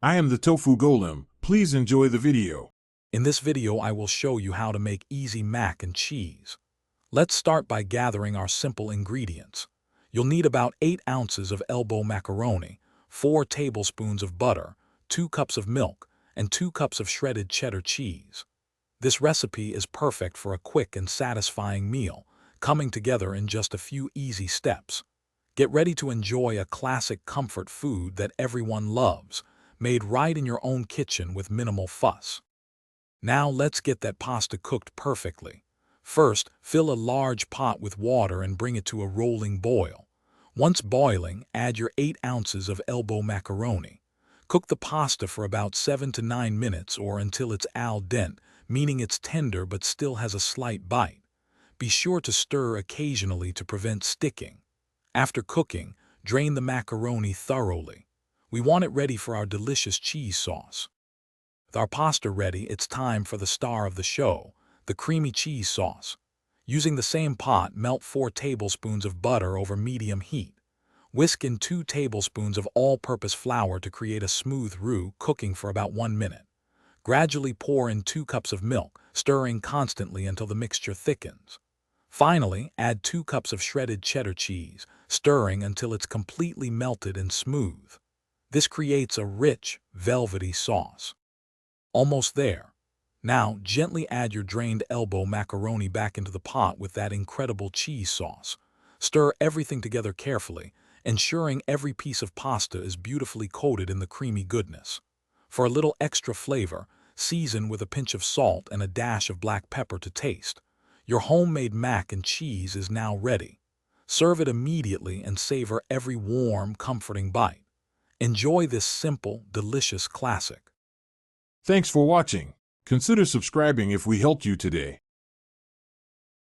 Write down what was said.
I am the Tofu Golem. Please enjoy the video. In this video, I will show you how to make easy mac and cheese. Let's start by gathering our simple ingredients. You'll need about 8 ounces of elbow macaroni, 4 tablespoons of butter, 2 cups of milk, and 2 cups of shredded cheddar cheese. This recipe is perfect for a quick and satisfying meal, coming together in just a few easy steps. Get ready to enjoy a classic comfort food that everyone loves, made right in your own kitchen with minimal fuss. Now let's get that pasta cooked perfectly. First, fill a large pot with water and bring it to a rolling boil. Once boiling, add your 8 ounces of elbow macaroni. Cook the pasta for about 7 to 9 minutes or until it's al dente, meaning it's tender but still has a slight bite. Be sure to stir occasionally to prevent sticking. After cooking, drain the macaroni thoroughly. We want it ready for our delicious cheese sauce. With our pasta ready, it's time for the star of the show, the creamy cheese sauce. Using the same pot, melt 4 tablespoons of butter over medium heat. Whisk in 2 tablespoons of all-purpose flour to create a smooth roux, cooking for about 1 minute. Gradually pour in 2 cups of milk, stirring constantly until the mixture thickens. Finally, add 2 cups of shredded cheddar cheese, stirring until it's completely melted and smooth. This creates a rich, velvety sauce. Almost there. Now, gently add your drained elbow macaroni back into the pot with that incredible cheese sauce. Stir everything together carefully, ensuring every piece of pasta is beautifully coated in the creamy goodness. For a little extra flavor, season with a pinch of salt and a dash of black pepper to taste. Your homemade mac and cheese is now ready. Serve it immediately and savor every warm, comforting bite. Enjoy this simple, delicious classic. Thanks for watching. Consider subscribing if we helped you today.